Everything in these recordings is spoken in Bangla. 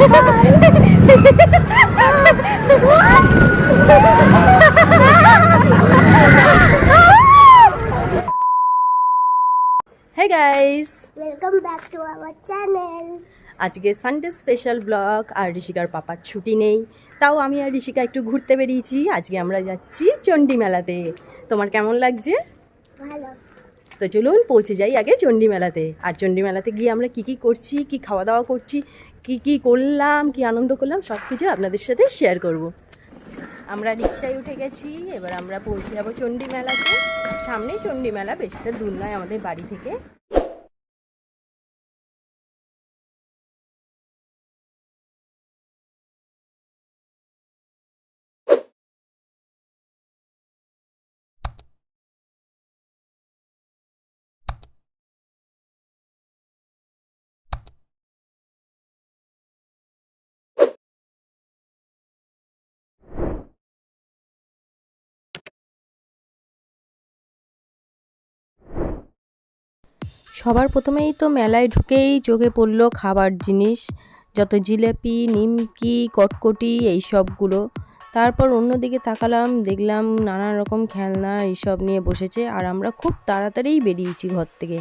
Hey guys, welcome back to our channel. আজকে সানডে স্পেশাল ব্লগ। আর ঋষিকার পাপার ছুটি নেই, তাও আমি আর ঋষিকা একটু ঘুরতে বেরিয়েছি। আজকে আমরা যাচ্ছি চণ্ডী মেলাতে। তোমার কেমন লাগছে? ভালো। তো চলুন পৌঁছে যাই আগে চণ্ডী মেলাতে। আর চণ্ডী মেলাতে গিয়ে আমরা কি করছি, কি খাওয়া দাওয়া করছি, কি করলাম, কি আনন্দ করলাম, সব কিছু আপনাদের সাথে শেয়ার করব। আমরা রিক্সায় উঠে গেছি, এবার আমরা পৌঁছে যাবো চণ্ডী মেলাতে। সামনেই চণ্ডী মেলা, বেশিটা দূর নয় আমাদের বাড়ি থেকে। সবার প্রথমেই তো মেলায় ঢুকেই চোখে পড়লো খাবার জিনিস, যত জিলেপি, নিমকি, কটকটি এই সবগুলো। তারপর অন্যদিকে তাকালাম, দেখলাম নানা রকম খেলনা এইসব নিয়ে বসেছে। আর আমরা খুব তাড়াতাড়িই বেরিয়েছি ঘর থেকে,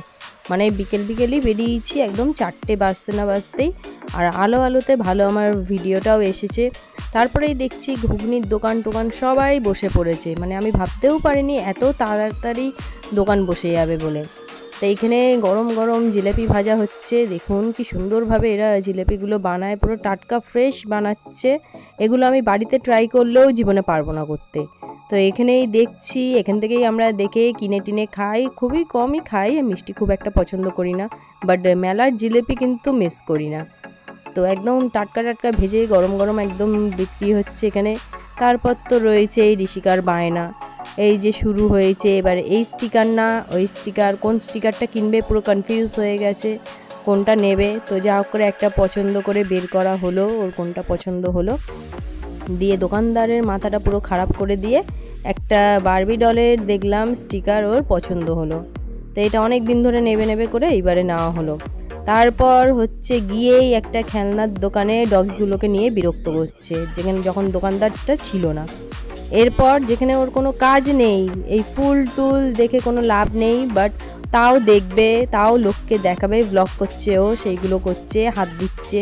মানে বিকেলই বেরিয়েছি, একদম 4টে বাজতে না বাজতেই। আর আলোতে ভালো আমার ভিডিওটাও এসেছে। তারপরেই দেখছি ঘুগনির দোকান টোকান সবাই বসে পড়েছে, মানে আমি ভাবতেও পারিনি এত তাড়াতাড়ি দোকান বসে যাবে বলে। তো এইখানে গরম গরম জিলেপি ভাজা হচ্ছে। দেখুন কি সুন্দরভাবে এরা জিলেপিগুলো বানায়, পুরো টাটকা ফ্রেশ বানাচ্ছে। এগুলো আমি বাড়িতে ট্রাই করলেও জীবনে পারবো না করতে। তো এখানেই দেখছি, এখান থেকেই আমরা দেখে কিনে টিনে খাই। খুবই কমই খাই, মিষ্টি খুব একটা পছন্দ করি না, বাট মেলার জিলেপি কিন্তু মিস করি না। তো একদম টাটকা ভেজে গরম গরম একদম বিক্রি হচ্ছে এখানে। তারপর তো রয়েছে এই ঋষিকার বায়না, এই যে শুরু হয়েছে এবার এই স্টিকার না ওই স্টিকার, কোন স্টিকারটা কিনবে পুরো কনফিউজ হয়ে গেছে কোনটা নেবে। তো যা হোক করে একটা পছন্দ করে বের করা হলো, ওর কোনটা পছন্দ হলো। দিয়ে দোকানদারের মাথাটা পুরো খারাপ করে দিয়ে একটা বারবি ডলের দেখলাম স্টিকার ওর পছন্দ হলো। তো এটা অনেক দিন ধরে নেবে করে এইবারে নেওয়া হলো। তারপর হচ্ছে গিয়েই একটা খেলনার দোকানে ডগগুলোকে নিয়ে বিরক্ত করছে, যেখানে যখন দোকানদারটা ছিল না। এরপর যেখানে ওর কোনো কাজ নেই, এই ফুল টুল দেখে কোনো লাভ নেই, বাট তাও দেখবে, তাও লোককে দেখাবে, ব্লগ করছে ও, সেইগুলো করছে, হাত দিচ্ছে।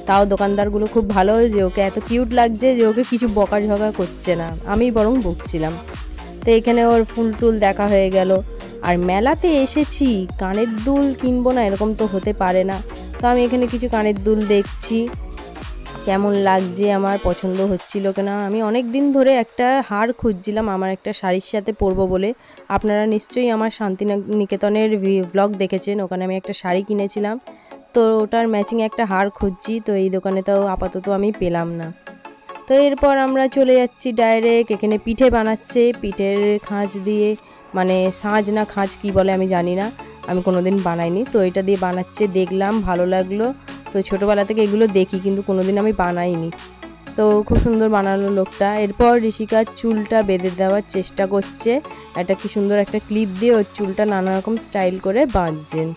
তাও দোকানদারগুলো খুব ভালো, যে ওকে এত কিউট লাগছে যে ওকে কিছু বকাঝকা করছে না, আমি বরং বকছিলাম। তো এখানে ওর ফুল টুল দেখা হয়ে গেল। আর মেলাতে এসেছি, কানের দুল কিনবো না এরকম তো হতে পারে না। তো আমি এখানে কিছু কানের দুল দেখছি, কেমন লাগছে, আমার পছন্দ হচ্ছিল কিনা। আমি অনেক দিন ধরে একটা হার খুঁজছিলাম আমার একটা শাড়ির সাথে পরবো বলে। আপনারা নিশ্চয়ই আমার শান্তিনিকেতনের ব্লগ দেখেছেন, ওখানে আমি একটা শাড়ি কিনেছিলাম, তো ওটার ম্যাচিং একটা হার খুঁজছি। তো এই দোকানে তো আপাতত আমি পেলাম না। তো এরপর আমরা চলে যাচ্ছি ডাইরেক্ট, এখানে পিঠে বানাচ্ছে, পিঠের খাঁজ দিয়ে, মানে সাঁজ না খাঁজ কি বলে আমি জানি না, আমি কোনোদিন বানাইনি। তো এটা দিয়ে বানাচ্ছে, দেখলাম ভালো লাগলো। তো ছোটোবেলা থেকে এগুলো দেখি, কিন্তু কোনোদিন আমি বানাইনি। তো খুব সুন্দর বানালো লোকটা। এরপর ঋষিকার চুলটা বেঁধে দেওয়ার চেষ্টা করছে, একটা কি সুন্দর একটা ক্লিপ দিয়ে ওর চুলটা নানা রকম স্টাইল করে বাঁধছেন।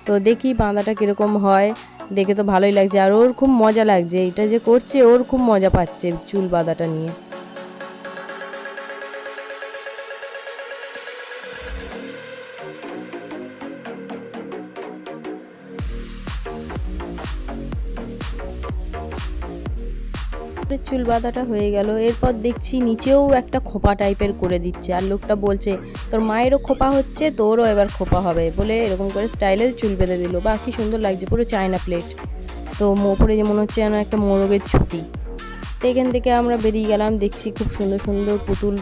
তো দেখি বাঁধাটা কীরকম হয়, দেখে তো ভালোই লাগছে। আর ওর খুব মজা লাগছে, এটা যে করছে ওর খুব মজা পাচ্ছে চুল বাঁধাটা নিয়ে। চুল বাঁধাটা হয়ে গেল। এরপর দেখছি নিচেও একটা খোপা টাইপের করে দিচ্ছে, আর লোকটা বলছে তোর মায়েরও খোপা হচ্ছে, তোরও এবার খোপা হবে বলে এরকম করে স্টাইলের চুল বেঁধে দিল। বা কি সুন্দর লাগছে, পুরো চায়না প্লেট। তো ওপরে যেমন হচ্ছে যেন একটা মোরগের ছুটি। তো এখান থেকে আমরা বেরিয়ে গেলাম, দেখছি খুব সুন্দর সুন্দর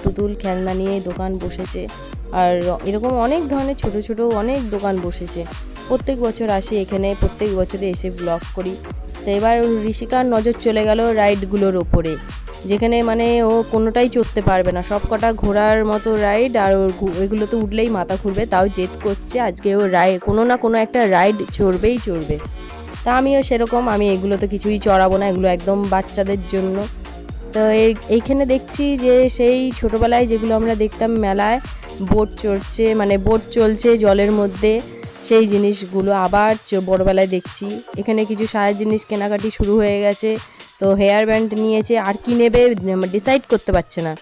পুতুল খেলনা নিয়ে দোকান বসেছে। আর এরকম অনেক ধরনের ছোট অনেক দোকান বসেছে। প্রত্যেক বছর আসি এখানে, প্রত্যেক বছরে এসে ব্লগ করি। তো এবার ঋষিকার নজর চলে গেল রাইডগুলোর ওপরে, যেখানে মানে ও কোনোটাই চড়তে পারবে না, সব কটা ঘোড়ার মতো রাইড, আর ওইগুলোতে উঠলেই মাথা ঘুরবে। তাও জেদ করছে আজকে ও কোনো না কোনো একটা রাইড চড়বে। তা আমিও সেরকম, আমি এগুলোতে কিছুই চড়াবো না, এগুলো একদম বাচ্চাদের জন্য। তো এইখানে দেখছি যে সেই ছোটোবেলায় যেগুলো আমরা দেখতাম মেলায়, বোট চড়ছে, মানে বোট চলছে জলের মধ্যে। সেই জিনিসগুলো আবার বড়বেলায় দেখছি। এখানে কিছু সায়ের জিনিস কেনাকাটি শুরু হয়ে গেছে। তো হেয়ার ব্যান্ড নিয়েছে, আর কি নেবে ডিসাইড করতে পারছে না।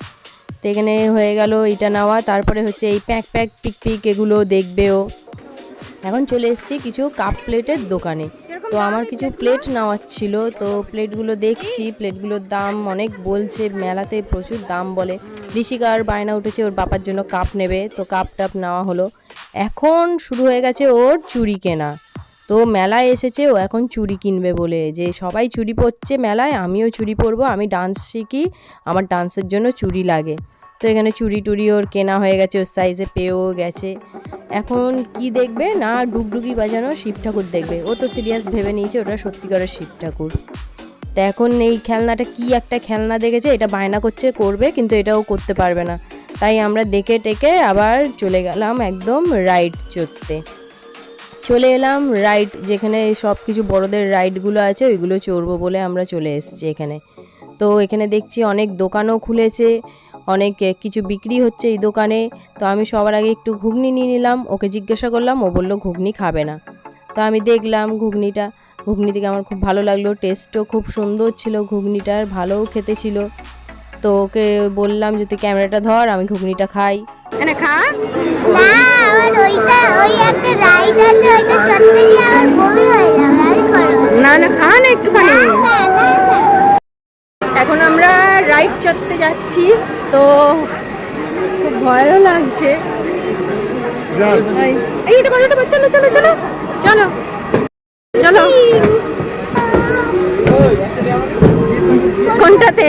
তো এখানে হয়ে গেল এটা নেওয়া। তারপরে হচ্ছে এই প্যাক পিক পিক এগুলো দেখবেও। এখন চলে এসেছি কিছু কাপ প্লেটের দোকানে। তো আমার কিছু প্লেট নেওয়ার ছিল, তো প্লেটগুলো দেখছি, প্লেটগুলোর দাম অনেক বলছে, মেলাতে প্রচুর দাম বলে। ঋষিকার বায়না উঠেছে ওর বাবার জন্য কাপ নেবে, তো কাপ টাপ নেওয়া হলো। এখন শুরু হয়ে গেছে ওর চুড়ি কেনা। তো মেলায় এসেছে ও এখন চুড়ি কিনবে বলে, যে সবাই চুড়ি পরছে মেলায়, আমিও চুড়ি পরবো, আমি ডান্স শিখি, আমার ডান্সের জন্য চুড়ি লাগে। তো এখানে চুড়ি টুড়ি ওর কেনা হয়ে গেছে, ওর সাইজে পেয়েও গেছে। এখন কি দেখবে না, ডুগডুগি বাজানো শিব ঠাকুর দেখবে। ও তো সিরিয়াস ভেবে নিয়েছে ওটা সত্যিকারের শিব ঠাকুর। তো এখন এই খেলনাটা কি একটা খেলনা দেখেছে, এটা বায়না করছে করবে, কিন্তু এটাও করতে পারবে না। তাই আমরা দেখে টেকে আবার চলে গেলাম একদম রাইড চড়তে। চলে এলাম রাইড, যেখানে সব কিছু বড়দের রাইডগুলো আছে ওইগুলো চড়বো বলে আমরা চলে এসেছি এখানে। তো এখানে দেখছি অনেক দোকানও খুলেছে, অনেক কিছু বিক্রি হচ্ছে এই দোকানে। তো আমি সবার আগে একটু ঘুগনি নিয়ে নিলাম, ওকে জিজ্ঞাসা করলাম, ও বললো ঘুগনি খাবে না। তো আমি দেখলাম ঘুগনি থেকে আমার খুব ভালো লাগলো, টেস্টও খুব সুন্দর ছিল ঘুগনিটার, ভালোও খেতে ছিল। তো ওকে বললাম যে তুই ক্যামেরাটা ধর, আমি ঘুগনিটা খাই। এনে খা না, আমার ওই একটা রাইড আছে, ওইটা চড়তে গিয়ে আমার বমি হয়ে যাবে, আমি খাবো না। না খা না একটুখানি। এখন আমরা রাইড চড়তে যাচ্ছি, তো খুব ভয়ও লাগছে। এইটা বাজাতে পারছো না, চলো চলো চলো চলো। কোনটাতে?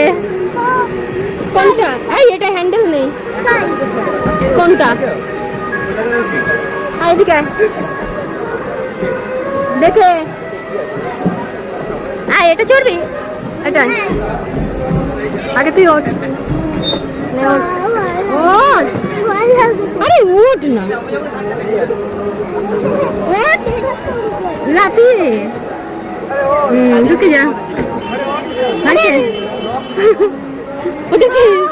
কোনটা? এই এটা হ্যান্ডেল নেই। কোনটা? এদিকে দেখে এটা চড়বি, এটা আগে তুই ওঠ। আরে উঠ না, লাফিয়ে ঢুকে যা। আছে উঠেছিস?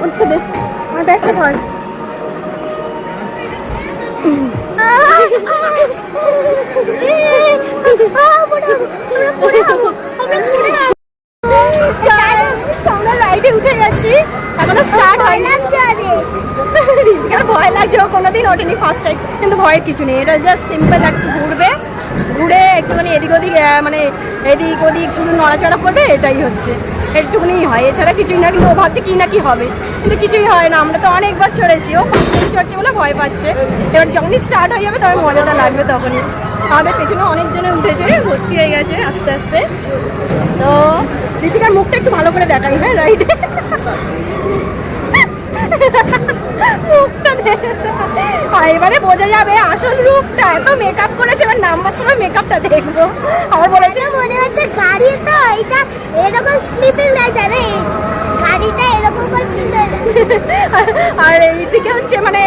উঠতে দে, আমার ব্যাগটা ধর। আমরা রাইডে উঠে গেছি, এখনো স্টার্ট হয়নি। রিস্কার ভয় লাগছে, ও কোনোদিন ওঠেনি, ফার্স্ট টাইম। কিন্তু ভয়ের কিছু নেই, এটা জাস্ট সিম্পল একটু ঘুরবে, ঘুরে একটুখানি এদিক ওদিক মানে এদিক ওদিক শুধু নড়াচড়া করবে, এটাই হচ্ছে, একটুখানি হয়, এছাড়া কিছুই না। কিন্তু ও ভাবছে কি না কি হবে, কিন্তু কিছুই হয় না। আমরা তো অনেকবার চড়েছি, ও ফার্স্ট টাইম চড়ছে বলে ভয় পাচ্ছে। এবার যখনই স্টার্ট হয়ে যাবে তবে মজাটা লাগবে তখনই। আমাদের পেছনে অনেকজনে উঠেছে, ভর্তি হয়ে গেছে আস্তে আস্তে। তো ঋষিকার মুখটা একটু ভালো করে দেখাই, হ্যাঁ রাইডে মুখটা দেখে এবারে বোঝা যাবে আসল রূপটা। এত মেকআপ করেছে, এবার নামবার সময় মেকআপটা দেখবো। আমার বলেছে মনে হচ্ছে গাড়ি তো এটা এরকম স্লিপিং না জানে, গাড়িটা এরকম করে পিছনে আর এইদিকে হচ্ছে মানে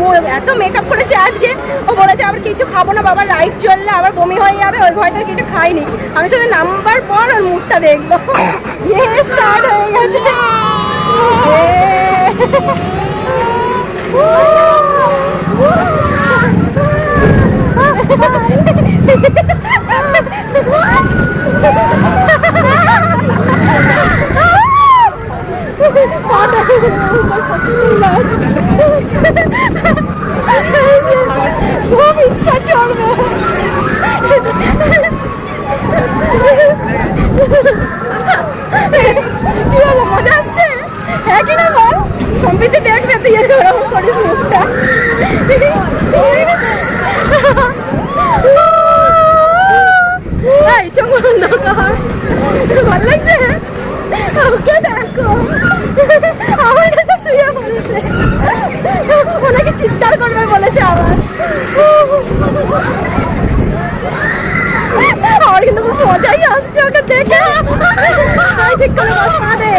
ওর এত মেকআপ করেছে আজকে। ও বলেছে আবার কিছু খাবো না বাবা, রাইড চললে আবার বমি হয়ে যাবে, ওই ভয়টা কিছু খাইনি। আমি শুধু নামবার পর ওর মুখটা দেখবো। স্টার্ট হয়ে গেছে। খুব ইচ্ছা চলবে। কি হলো, মজা আসছে? হ্যাঁ কিনা বল, সম্প্রীতি দেখবে তুই এরকম করিস মুখটা। চোখ বন্ধ কর, ভালো লাগছে? ওকে দেখো, আমার কাছে শুয়ে পড়েছে, ওনাকে চিৎকার করবে বলেছে আবার। আমার কিন্তু খুব মজাই আসছে ওকে দেখে। ঠিক করে বস, পা দে।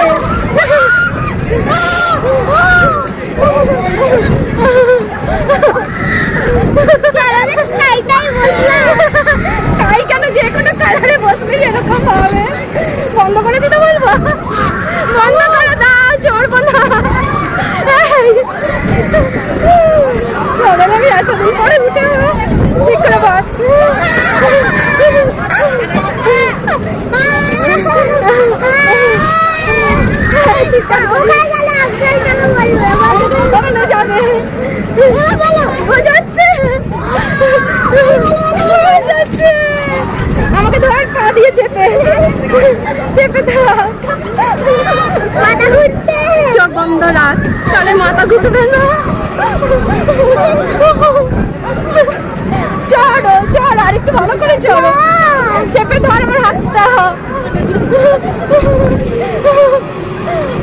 স্কাই কেন, যে কোনো কালারে বসবি এরকম হবে। বন্ধ করে দিতে বলবো, বন্ধ করে দাও, চড়বো না। আমি এতদিন পরে উঠে ঠিক করে বস। আমাকে ধর, পা দিয়ে চেপে চেপে দাও। মাথা ঘুরছে, চোখ বন্ধ রাখ, তাহলে মাথা ঘুরবে না। চড়ো চড়, আর একটু ভালো করে চড়ো, চেপে ধর আমার হাতটা।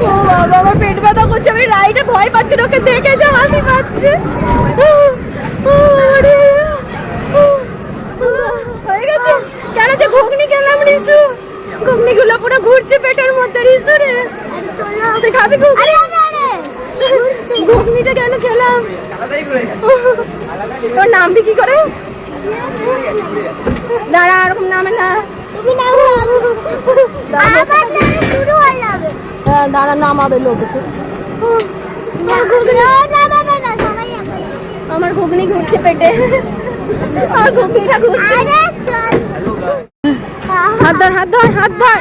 ও বাবা, আমার পেট ব্যথা করছে, আমি রাইডে ভয় পাচ্ছি, ওকে দেখে যা হাসি পাচ্ছে। হয়ে গেছে। কেন যে ঘুগনি খেলাম রিসু, ঘুগনি গুলো পুরো ঘুরছে পেটের মধ্যে। রিসু রে, তুই খাবি ঘুগনি? ঘুগনিটা কেন খেলাম? তোর নামবি কি করে? দাঁড়া, এরকম নামে না। তুমি না শুরু হয়ে যাবে। দাঁড়া, নামাবে লোক। আমার ঘুগনি ঘুরছে পেটে, আর ঘুগনিটা ঘুরছে। হাত ধর, হাত ধর, হাত ধর।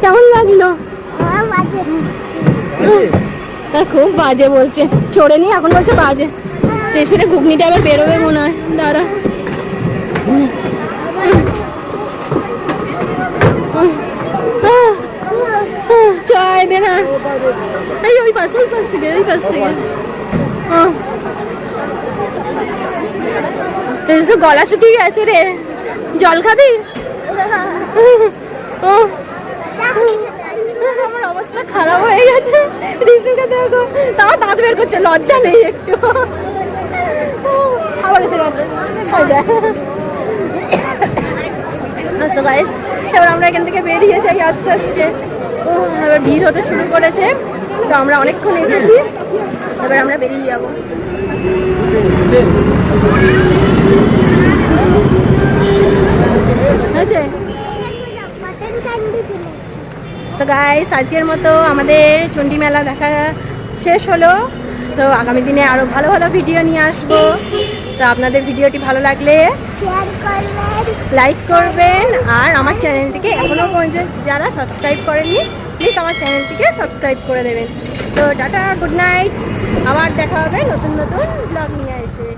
কেমন লাগলো? খুব বাজে বলছে, ছড়ে নি, এখন বলছে বাজে। পেছনে ঘুগনিটা আবার বেরোবে মনে হয়, দাঁড়া। চাইবে না, এই ওই পাশ, ওই পাশ থেকে, ওই পাশ থেকে। গলা শুকিয়ে গেছে রে, জল খাবি? আমার অবস্থা খারাপ হয়ে গেছে। রিসুকে দেখো, তাও দাঁত বের করছে, লজ্জা নেই একটু। আবার এসে গেছে। এবার আমরা এখান থেকে বেরিয়ে যাই আস্তে আস্তে। এবার ভিড় হতে শুরু করেছে, তো আমরা অনেকক্ষণ এসেছি, এবার আমরা বেরিয়ে যাবো। হয়েছে। তো গাইস, আজকের মতো আমাদের চণ্ডী মেলা দেখা শেষ হলো। তো আগামী দিনে আরও ভালো ভালো ভিডিও নিয়ে আসবো। তো আপনাদের ভিডিওটি ভালো লাগলে লাইক করবেন, আর আমার চ্যানেলটিকে এখনও পর্যন্ত যারা সাবস্ক্রাইব করেননি, প্লিজ আমার চ্যানেলটিকে সাবস্ক্রাইব করে দেবেন। তো টাটা, গুড নাইট, আবার দেখা হবে নতুন নতুন ব্লগ নিয়ে এসে।